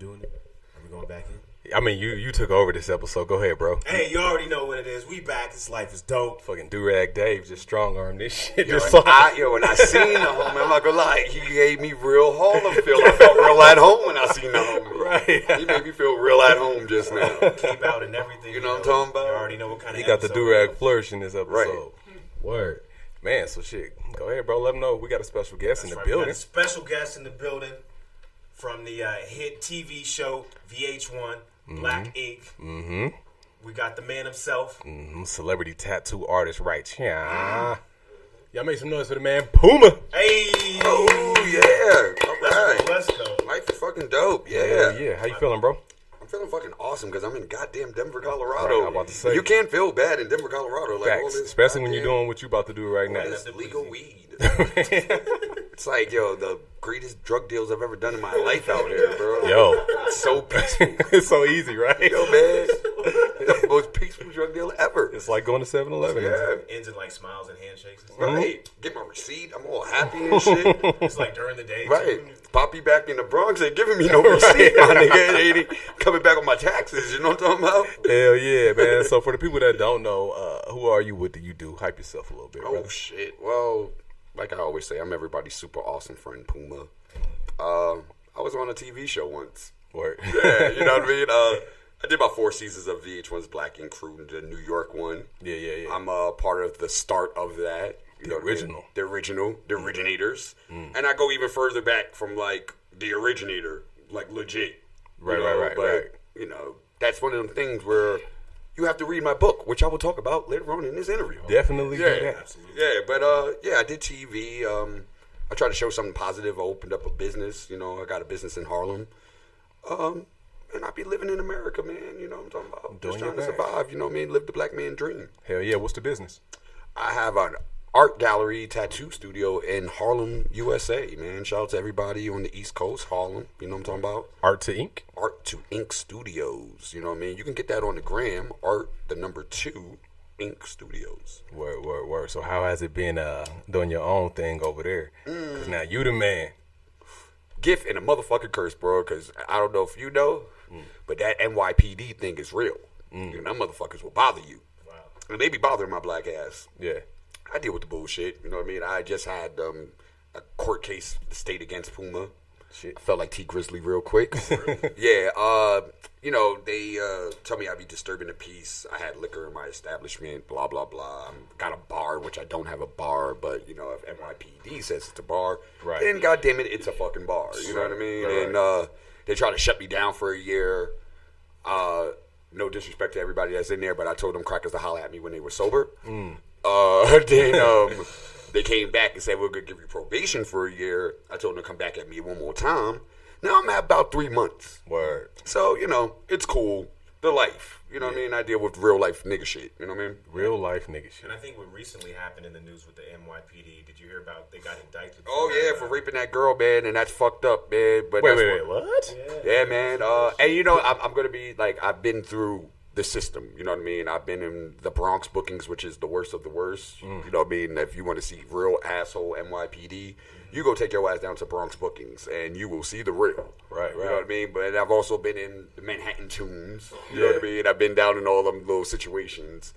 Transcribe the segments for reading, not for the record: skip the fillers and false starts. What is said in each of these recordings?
doing it? Are we going back in? I mean, you took over this episode. Go ahead, bro. Hey, you already know what it is. We back. This life is dope. Fucking Durag Dave just strong arm this shit. When I seen the homie, I'm not gonna lie, he gave me real Harlem feel. I felt real at home when I seen the homie. Right. He made me feel real at home just now. Keep out and everything. You know what I'm talking about? You already know what kind of. He got the Durag flourish in this episode. Right. Word. Man, so shit. Go ahead, bro. Let them know we got a special guest in the building. We got a special guest in the building from the hit TV show VH1. Black Ink. Mm-hmm. We got the man himself. Mm-hmm. Celebrity tattoo artist, right? Yeah. Y'all make some noise for the man Puma. Hey. Oh yeah. All right. Let's go. Life is fucking dope. Yeah. Yeah. How you feeling, bro? I'm feeling fucking awesome because I'm in goddamn Denver, Colorado. Right, I'm about to say. You can't feel bad in Denver, Colorado. Like Facts. all this Especially when you're doing what you about to do right now. It's legal weed. It's like, yo, the greatest drug deals I've ever done in my life out here, bro. Yo. It's so peaceful. It's so easy, right? Yo, man. The most peaceful drug deal ever. It's like going to 7-Eleven. Yeah. Ends in like smiles and handshakes. And stuff. Right. Get my receipt. I'm all happy and shit. It's like during the day. Right. Too. Poppy back in the Bronx ain't giving me no receipt, my nigga. It ain't coming back on my taxes. You know what I'm talking about? Hell yeah, man. So for the people that don't know, who are you? What do you do? Hype yourself a little bit, Oh, brother. shit. Well, like I always say, I'm everybody's super awesome friend, Puma. I was on a TV show once. Word. Yeah, you know what I mean? I did about 4 seasons of VH1's Black Ink Crew, the New York one. Yeah. I'm a part of the start of that. You know what I mean? original. The original. The originators. And I go even further back from, like, the originator, like, legit. Right. But, you know, that's one of them things where you have to read my book, which I will talk about later on in this interview. Definitely do that. Absolutely. Yeah, but, I did TV. I tried to show something positive. I opened up a business. You know, I got a business in Harlem. And I be living in America, man. You know what I'm talking about? Doing Just trying to your thing. survive. You know what I mean? Live the black man dream. Hell yeah. What's the business? I have an art gallery tattoo studio in Harlem, USA, man. Shout out to everybody on the East Coast, Harlem. You know what I'm talking about? Art to Ink? Art to Ink Studios. You know what I mean? You can get that on the gram. Art, the number 2, Ink Studios. Word. So how has it been doing your own thing over there? Because now you the man. Gift and a motherfucking curse, bro, because I don't know if you know, but that NYPD thing is real. You know, them motherfuckers will bother you. Wow. And they be bothering my black ass. Yeah. I deal with the bullshit. You know what I mean? I just had a court case state against Puma. Shit. I felt like T Grizzly real quick. Yeah. You know, they tell me I'd be disturbing the peace. I had liquor in my establishment, blah, blah, blah. Got a bar, which I don't have a bar, but, you know, if NYPD says it's a bar, Right. then goddamn it, it's a fucking bar. You know what I mean? Right. And they tried to shut me down for a year. No disrespect to everybody that's in there, but I told them crackers to holler at me when they were sober. Then they came back and said, we're going to give you probation for a year. I told them to come back at me one more time. Now I'm at about 3 months. Word. So, you know, it's cool. The life. You know what I mean? I deal with real life nigga shit. You know what I mean? Real life nigga shit. And I think what recently happened in the news with the NYPD, did you hear about they got indicted? Oh, yeah, for raping that girl, man. And that's fucked up, man. But Wait, what? Yeah, man. And, you know, I'm going to be, like, I've been through the system. You know what I mean? I've been in the Bronx bookings, which is the worst of the worst. You know what I mean? If you want to see real asshole NYPD, you go take your ass down to Bronx bookings, and you will see the real. Right. You know what I mean? But I've also been in the Manhattan Tunes. You know what I mean? I've been down in all them little situations.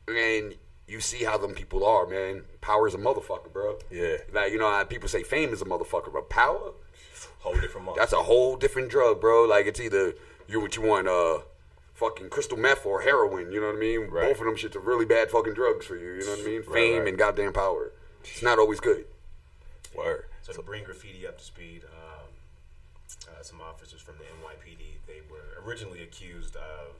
And you see how them people are, man. Power is a motherfucker, bro. Yeah. Like, you know how people say fame is a motherfucker, but power, Whole different month. that's a whole different drug, bro. Like, it's either what you want, fucking crystal meth or heroin, you know what I mean? Right. Both of them shits are really bad fucking drugs for you know what I mean? Right, Fame right. and goddamn power. It's not always good. Word. So to bring graffiti up to speed, some officers from the NYPD, they were originally accused of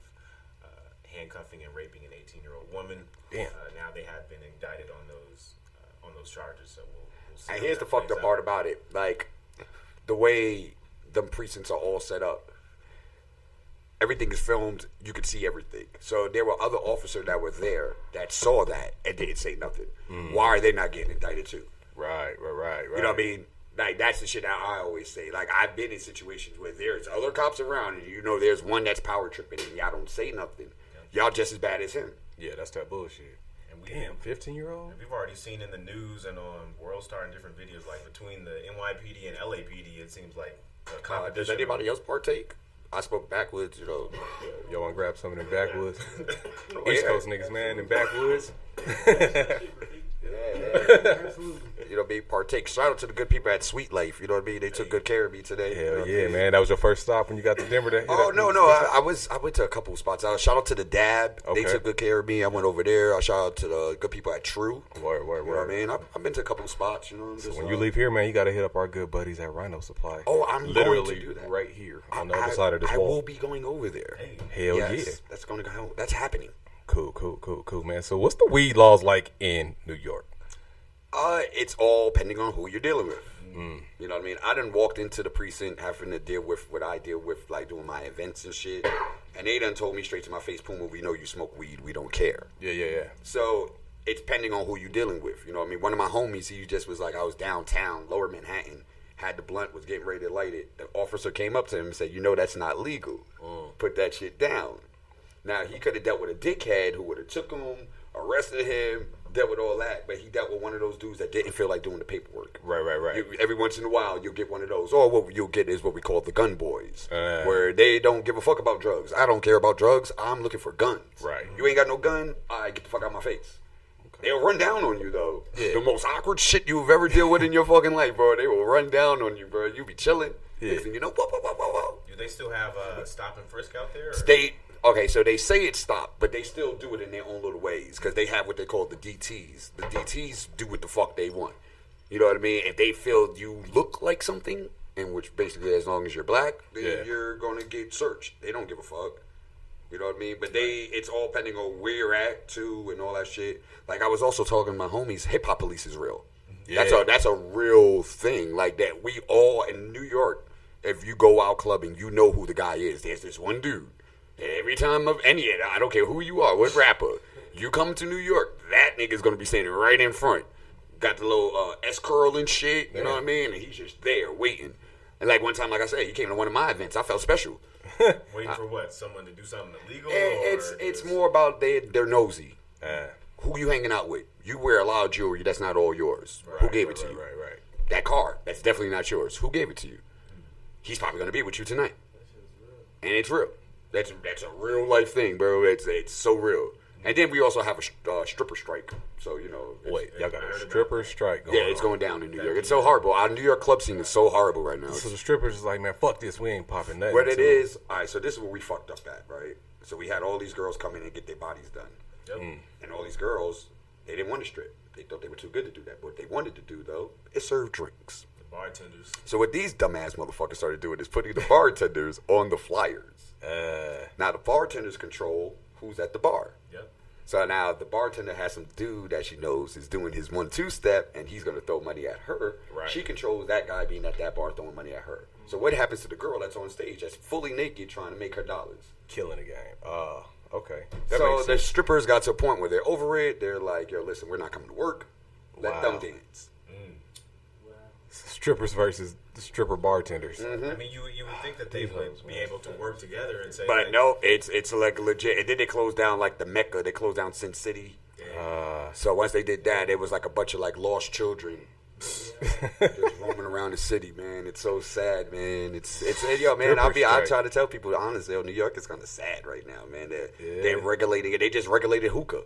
handcuffing and raping an 18-year-old woman. Damn. Now they have been indicted on those charges. So we'll see. And how here's the that fucked plays up out. part about it. Like, the way them precincts are all set up, everything is filmed. You could see everything. So there were other officers that were there that saw that and didn't say nothing. Why are they not getting indicted too? Right. You know what I mean? Like, that's the shit that I always say. Like, I've been in situations where there's other cops around and you know there's one that's power tripping and y'all don't say nothing. Y'all just as bad as him. Yeah, that's that bullshit. And Damn, 15-year-old? And we've already seen in the news and on World Star and different videos, like between the NYPD and LAPD, it seems like a Does competition. anybody else partake? I spoke backwoods, you know. Y'all want to grab some of them backwoods? Oh, East yeah. Coast niggas, man, them backwoods. You know, be partake. Shout out to the good people at Sweet Life. You know what I mean? They took good care of me today. You know Hell what I yeah, mean? man. That was your first stop when you got to Denver? Oh no, I went to a couple of spots. Shout out to the Dab. Okay. They took good care of me. I went over there. Shout out to the good people at True. Word. You know what I mean? I've been to a couple of spots. You know. So when you leave here, man, you got to hit up our good buddies at Rhino Supply. Oh, I'm literally going to do that right here on the other side of this I wall. will be going over there. Hell Yes, yeah. that's going to go. That's happening. Cool, man. So what's the weed laws like in New York? It's all pending on who you're dealing with. You know what I mean? I done walked into the precinct having to deal with what I deal with, like doing my events and shit. And they done told me straight to my face, Puma, we know you smoke weed. We don't care. Yeah. So it's pending on who you're dealing with. You know what I mean? One of my homies, he just was like, I was downtown, Lower Manhattan, had the blunt, was getting ready to light it. The officer came up to him and said, you know that's not legal. Put that shit down. Now, he could have dealt with a dickhead who would have took him, arrested him, dealt with all that, but he dealt with one of those dudes that didn't feel like doing the paperwork. Right. Every once in a while, you'll get one of those. Or what you'll get is what we call the gun boys, where they don't give a fuck about drugs. I don't care about drugs. I'm looking for guns. Right. You ain't got no gun, all right, get the fuck out of my face. Okay. They'll run down on you, though. Yeah. The most awkward shit you've ever dealt with in your fucking life, bro. They will run down on you, bro. You be chilling. Yeah. Next thing you know, whoa. Do they still have stop and frisk out there? Okay, so they say it's stopped, but they still do it in their own little ways because they have what they call the DTs. The DTs do what the fuck they want. You know what I mean? If they feel you look like something, and which basically as long as you're black, then you're going to get searched. They don't give a fuck. You know what I mean? But it's all pending on where you're at, too, and all that shit. Like, I was also talking to my homies, hip-hop police is real. Yeah. That's a real thing. Like, that we all, in New York, if you go out clubbing, you know who the guy is. There's this one dude. Every time of any, I don't care who you are, what rapper, you come to New York, that nigga's gonna be standing right in front. Got the little S-curl and shit, you know what I mean? And he's just there waiting. And like one time, like I said, he came to one of my events. I felt special. Waiting for what? Someone to do something illegal? It's more about they're nosy. Who you hanging out with? You wear a lot of jewelry. That's not all yours. Who gave it to you? Right. That car, that's definitely not yours. Who gave it to you? He's probably gonna be with you tonight. And it's real. That's a real life thing, bro. It's so real. And then we also have a stripper strike. So, you know. Wait, y'all got a stripper strike going on? Yeah, it's going down in New York. It's so horrible. Our New York club scene is so horrible right now. So the strippers is like, man, fuck this. We ain't popping nothing. What it is, all right, so this is where we fucked up at, right? So we had all these girls come in and get their bodies done. Yep. And all these girls, they didn't want to strip. They thought they were too good to do that. But what they wanted to do, though, is serve drinks. The bartenders. So what these dumbass motherfuckers started doing is putting the bartenders on the flyers. Now the bartenders control who's at the bar. Yep. So now the bartender has some dude that she knows is doing his 1-2 step, and he's going to throw money at her. Right. She controls that guy being at that bar throwing money at her. So what happens to the girl that's on stage that's fully naked trying to make her dollars? Killing the game. Okay. So the strippers got to a point where they're over it. They're like, yo, listen, we're not coming to work. Let them dance. Strippers versus the stripper bartenders. Mm-hmm. I mean, you would think that they would be able to work together and say, But like, no, it's like legit. And then they closed down like the Mecca. They closed down Sin City. So once they did that, it was like a bunch of like lost children just roaming around the city, man. It's so sad, man. It's yo, man. I try to tell people honestly, New York is kind of sad right now, man. They're regulating it. They just regulated hookah.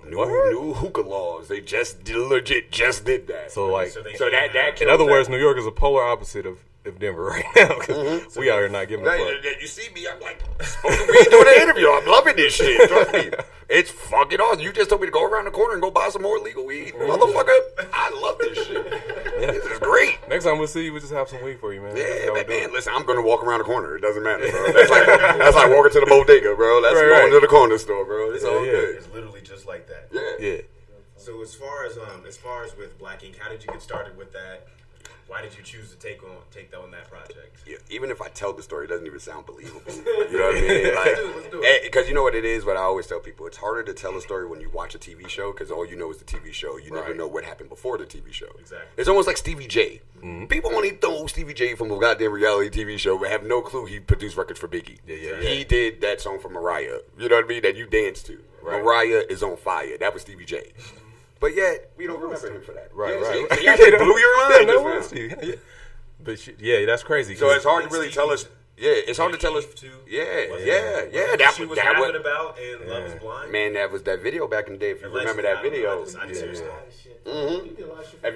New hookah laws. They just legit did that. So like, So they so can't that have- in other words, New York is a polar opposite of Denver right now. 'Cause we out here not giving a fuck. You see me, I'm like smoking weed doing an interview. I'm loving this shit. Trust me. It's fucking awesome. You just told me to go around the corner and go buy some more legal weed. Motherfucker, I love this shit. This is great. Next time we'll see you, we'll just have some weed for you, man. That's Yeah, how we but do it. man, listen, I'm going to walk around the corner. It doesn't matter, bro. That's like walking to the bodega, bro. That's Right, going right. to the corner store, bro. It's all Yeah. good. It's literally just like that. Yeah. So as far as with Black Ink, how did you get started with that? Why did you choose to take on that project? Yeah, even if I tell the story, it doesn't even sound believable. You know what I mean? Let's do it. Because you know what it is, what I always tell people, it's harder to tell a story when you watch a TV show because all you know is the TV show. You never Right. know what happened before the TV show. Exactly. It's almost like Stevie J. People only know Stevie J from a goddamn reality TV show, but have no clue he produced records for Biggie. Yeah. He did that song for Mariah. You know what I mean? That you dance to. Right. Mariah is on fire. That was Stevie J. But yet, we don't remember him for that. Right. You just blew your mind. Yeah, no just now. worries. But yeah, that's crazy. So it's hard to really tell us. Yeah, it's hard to tell us. Too. Yeah. That she was rapping about in Love Is Blind. Man, that was that video back in the day. If you remember that video. If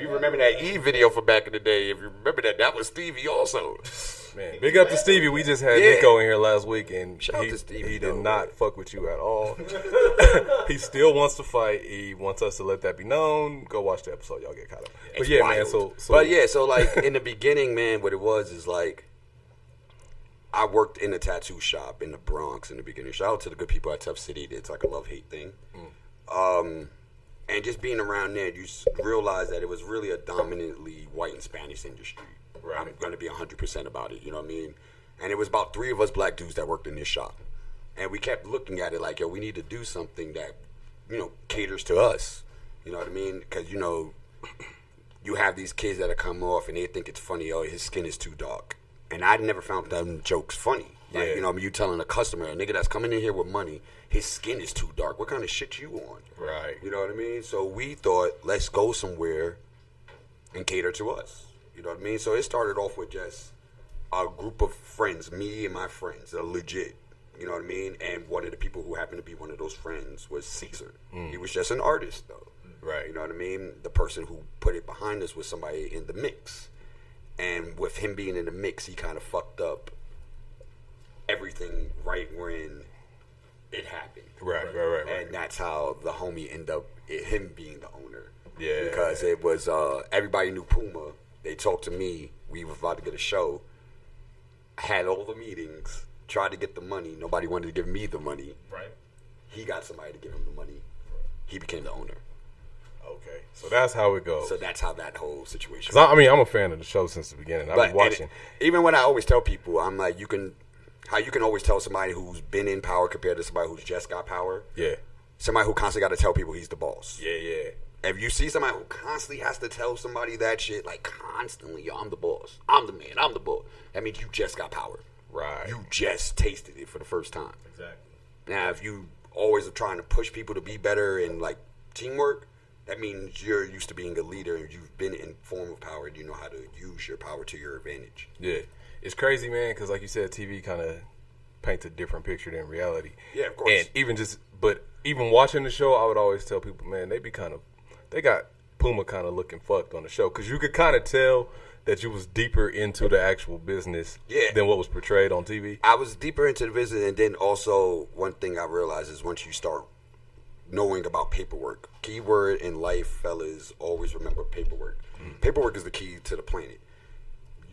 you remember that Eve video from back in the day, if you remember that was Stevie also. Man, big up to Stevie. We just had Nico in here last week, and Shout out to Stevie, he did not fuck with you at all. He still wants to fight. He wants us to let that be known. Go watch the episode. Y'all get caught up. But yeah, wild. Man. So like in the beginning, man, what it was is like I worked in a tattoo shop in the Bronx in the beginning. Shout out to the good people at Tough City. It's like a love-hate thing. And just being around there, you realize that it was really a dominantly white and Spanish industry. Right. I'm going to be 100% about it, you know what I mean? And it was about 3 of us black dudes that worked in this shop. And we kept looking at it like, yo, we need to do something that, you know, caters to us. You know what I mean? Because, you know, you have these kids that come off and they think it's funny, oh, his skin is too dark. And I never found them jokes funny. Like, you know, I mean, you telling a customer, a nigga that's coming in here with money, his skin is too dark. What kind of shit you on? Right. You know what I mean? So we thought, let's go somewhere and cater to us. You know what I mean? So it started off with just a group of friends, me and my friends, that are legit. You know what I mean? And one of the people who happened to be one of those friends was Caesar. He was just an artist, though. Right. You know what I mean? The person who put it behind us was somebody in the mix. And with him being in the mix, he kind of fucked up everything right when it happened. Right. And that's how the homie ended up, him being the owner. Yeah. Because it was, everybody knew Puma. They talked to me. We were about to get a show. I had all the meetings, tried to get the money. Nobody wanted to give me the money. Right. He got somebody to give him the money. He became the owner. Okay. So that's how it goes. So that's how that whole situation goes. I mean, I'm a fan of the show since the beginning. I've been watching. Even when I always tell people, I'm like, you can always tell somebody who's been in power compared to somebody who's just got power. Yeah. Somebody who constantly got to tell people he's the boss. Yeah. If you see somebody who constantly has to tell somebody that shit, like constantly, yo, I'm the boss, I'm the man, I'm the boss, that means you just got power. Right. You just tasted it for the first time. Exactly. Now, if you always are trying to push people to be better and like teamwork, that means you're used to being a leader and you've been in form of power and you know how to use your power to your advantage. Yeah. It's crazy, man, because like you said, TV kind of paints a different picture than reality. Yeah, of course. And even watching the show, I would always tell people, man, they got Puma kind of looking fucked on the show because you could kind of tell that you was deeper into the actual business than what was portrayed on TV. I was deeper into the business, and then also one thing I realized is once you start knowing about paperwork, keyword in life, fellas, always remember paperwork. Paperwork is the key to the planet.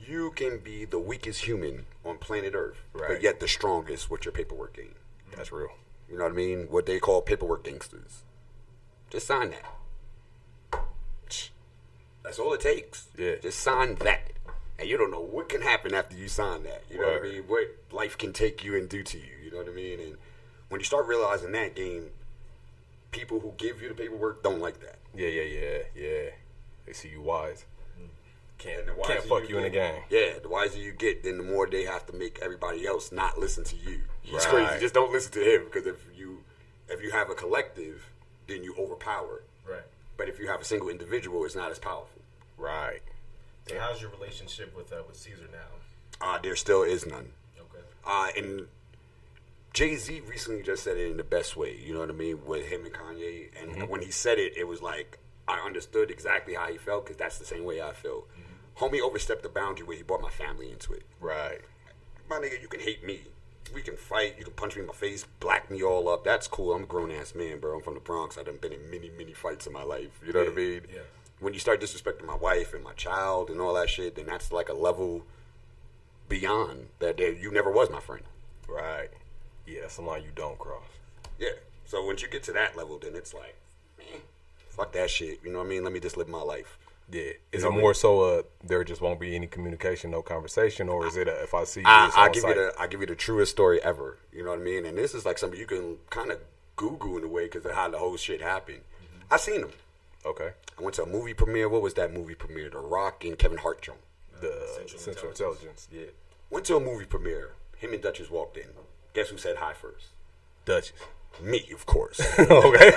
You can be the weakest human on planet Earth, but yet the strongest with your paperwork game. That's real. You know what I mean? What they call paperwork gangsters. Just sign that. That's all it takes. Yeah. Just sign that. And you don't know what can happen after you sign that. You know what I mean? What life can take you and do to you. You know what I mean? And when you start realizing that game, people who give you the paperwork don't like that. Yeah. They see you wise. Can't fuck you in the game. Yeah, the wiser you get, then the more they have to make everybody else not listen to you. He's Right. crazy. Just don't listen to him because if you have a collective, then you overpower. Right. But if you have a single individual, it's not as powerful. Right. So how's your relationship with Caesar now? There still is none. Okay. And Jay-Z recently just said it in the best way, you know what I mean, with him and Kanye. And when he said it, it was like I understood exactly how he felt because that's the same way I feel. Homie overstepped the boundary where he brought my family into it. Right. My nigga, you can hate me. We can fight. You can punch me in my face, black me all up. That's cool. I'm a grown-ass man, bro. I'm from the Bronx. I done been in many, many fights in my life. You know what I mean? Yeah. When you start disrespecting my wife and my child and all that shit, then that's like a level beyond that you never was my friend. Right. Yeah, that's a line you don't cross. Yeah. So once you get to that level, then it's like, man, fuck that shit. You know what I mean? Let me just live my life. Yeah. Is it more so there just won't be any communication, no conversation, or is it if I see you, I give you the truest story ever. You know what I mean? And this is like something you can kind of Google in a way because of how the whole shit happened. I seen him. Okay. I went to a movie premiere. What was that movie premiere? The Rock and Kevin Hart joint. The Central Intelligence. Yeah. Went to a movie premiere. Him and Duchess walked in. Guess who said hi first? Duchess. Me, of course. Okay.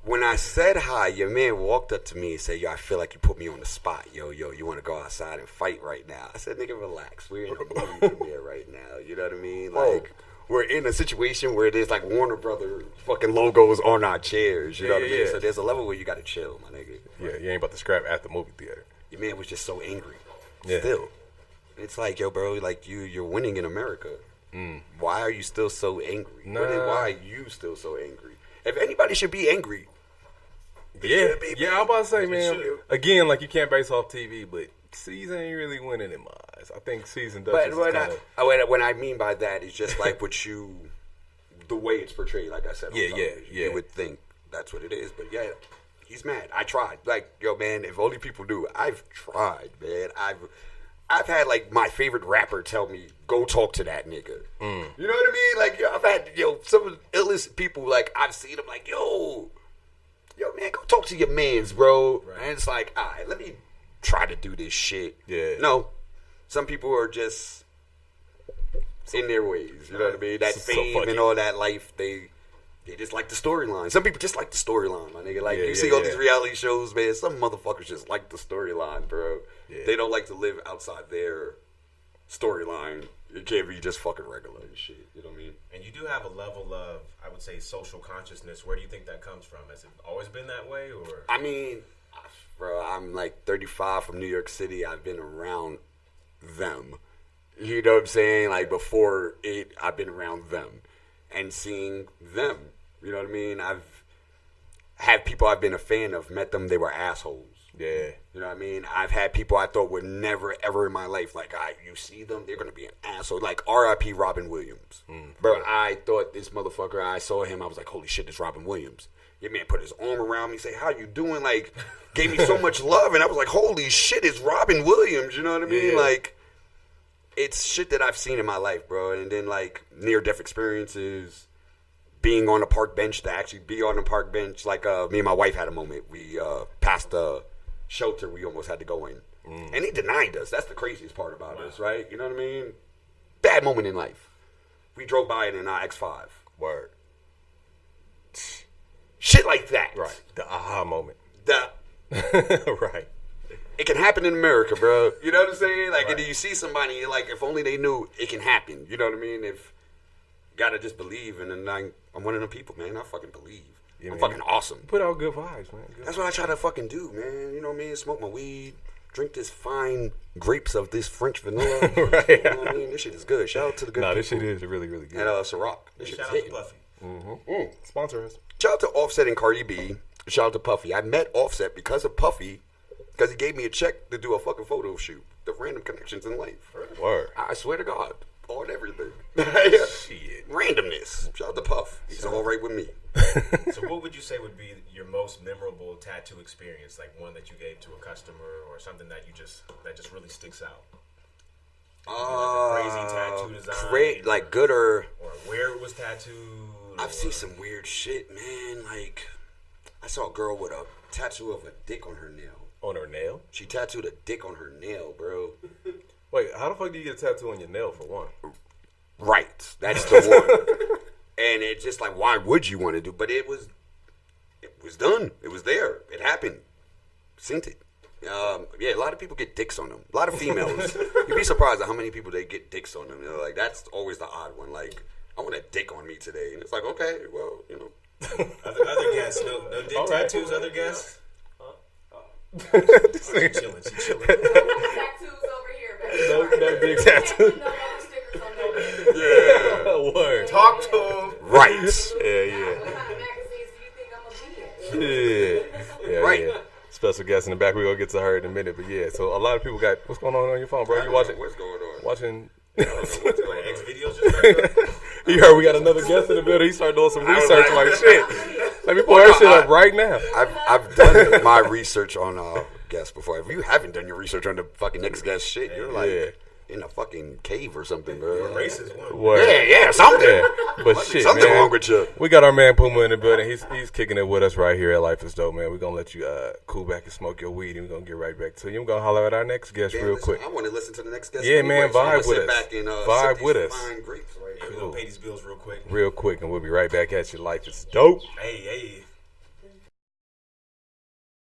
when I said hi, your man walked up to me and said, yo, I feel like you put me on the spot. Yo, you want to go outside and fight right now? I said, nigga, relax. We're in a movie premiere right now. You know what I mean? Like, we're in a situation where there's like Warner Brothers fucking logos on our chairs. You know what I mean? So there's a level where you got to chill, my nigga. Yeah, you ain't about to scrap at the movie theater. Your man was just so angry. Yeah. Still. It's like, yo, bro, like you're winning in America. Why are you still so angry? Nah. Why are you still so angry? If anybody should be angry, yeah, I'm about to say, man. Again, like you can't base off TV, but season ain't really winning in my eyes. I think season does. But what I mean by that is just like the way it's portrayed. Like I said, you would think that's what it is. But yeah, he's mad. I tried. Like, yo, man, if only people knew. I've tried, man. I've had like my favorite rapper tell me, go talk to that nigga. You know what I mean? Like, yo, I've had some of the illest people. Like, I've seen them. Like, yo, man, go talk to your mans, bro. Right. And it's like, all right, let me try to do this shit. Yeah. No, some people are just in their ways. You know what I mean? That fame and all that life, they just like the storyline. Some people just like the storyline, my nigga. Like, you see all these reality shows, man. Some motherfuckers just like the storyline, bro. Yeah. They don't like to live outside their storyline. It can't be just fucking regular and shit. You know what I mean? And you do have a level of, I would say, social consciousness. Where do you think that comes from? Has it always been that way, or? I mean, bro, I'm like 35 from New York City. I've been around them. You know what I'm saying? Like, before I've been around them and seeing them. You know what I mean? I've had people I've been a fan of, met them, they were assholes. Yeah. You know what I mean? I've had people I thought would never, ever in my life, like, you see them, they're going to be an asshole. Like, R.I.P. Robin Williams. Bro, I thought this motherfucker, I saw him, I was like, holy shit, it's Robin Williams. Your man put his arm around me, say, how you doing? Like, gave me so much love, and I was like, holy shit, it's Robin Williams. You know what I mean? Yeah. Like, it's shit that I've seen in my life, bro. And then, like, near-death experiences, being on a park bench, to actually be on a park bench. Like, me and my wife had a moment. We passed a shelter we almost had to go in. And he denied us. That's the craziest part about us, right? You know what I mean? Bad moment in life. We drove by it in our X5. Word. Shit like that. Right. The aha moment. Right. It can happen in America, bro. You know what I'm saying? Like, and you see somebody, you're like, if only they knew it can happen. You know what I mean? If you gotta just believe, and then I'm one of them people, man. I fucking believe. Yeah, I'm fucking awesome. Put out good vibes, man. That's what I try to fucking do, man. You know what I mean? Smoke my weed, drink this fine grapes of this French vanilla. Right. You know what I mean? This shit is good. Shout out to the good people. This shit is really, really good. And Ciroc. This shit shout out to Puffy. Sponsor us. Shout out to Offset and Cardi B. Shout out to Puffy. I met Offset because of Puffy, because he gave me a check to do a fucking photo shoot. The random connections in life. Word. I swear to God. On everything. Shit. Randomness. Shout out to Puff. He's all right with me. So what would you say would be your most memorable tattoo experience? Like one that you gave to a customer or something that just really sticks out? Like a crazy tattoo design. Great, like good or where it was tattooed. I've seen some weird shit, man. Like, I saw a girl with a tattoo of a dick on her nail. On her nail? She tattooed a dick on her nail, bro. Wait, how the fuck do you get a tattoo on your nail, for one? Right. That's the one. And it's just like, why would you want to do? But it was done. It was there. It happened. Seen it. Yeah, a lot of people get dicks on them. A lot of females. You'd be surprised at how many people they get dicks on them. You know, like, that's always the odd one. Like, I want a dick on me today. And it's like, okay, well, you know. Other guests. No dick all tattoos, right. Other guests? She chilling. Tattoos over here, baby. No dick tattoo. No stickers on there. Yeah. Word. Talk to him. Right. Yeah. What kind of magazines do you think I'm going to be in? Yeah. Right. Yeah. Special guest in the back. We're going to get to her in a minute. But yeah, so a lot of people got, what's going on your phone, bro? You watching? What's going on? Watching. What's going on? X videos just You heard we got another guest in the building. He started doing some research like shit. Let me pull that shit up right now. I've done my research on guests before. If you haven't done your research on the fucking next guest shit, you're like in a fucking cave or something, bro. You're a racist one. Word. Yeah, something. Yeah. But shit, something man. wrong with you. We got our man Puma in the building. He's kicking it with us right here at Life is Dope, man. We're going to let you cool back and smoke your weed, and we're going to get right back to you. We're going to holler at our next guest real quick. I want to listen to the next guest. Yeah, man, vibe with us. Back and, vibe with us. Fine grapes right We're going to pay these bills real quick. Real quick, and we'll be right back at you. Life is Dope. Hey.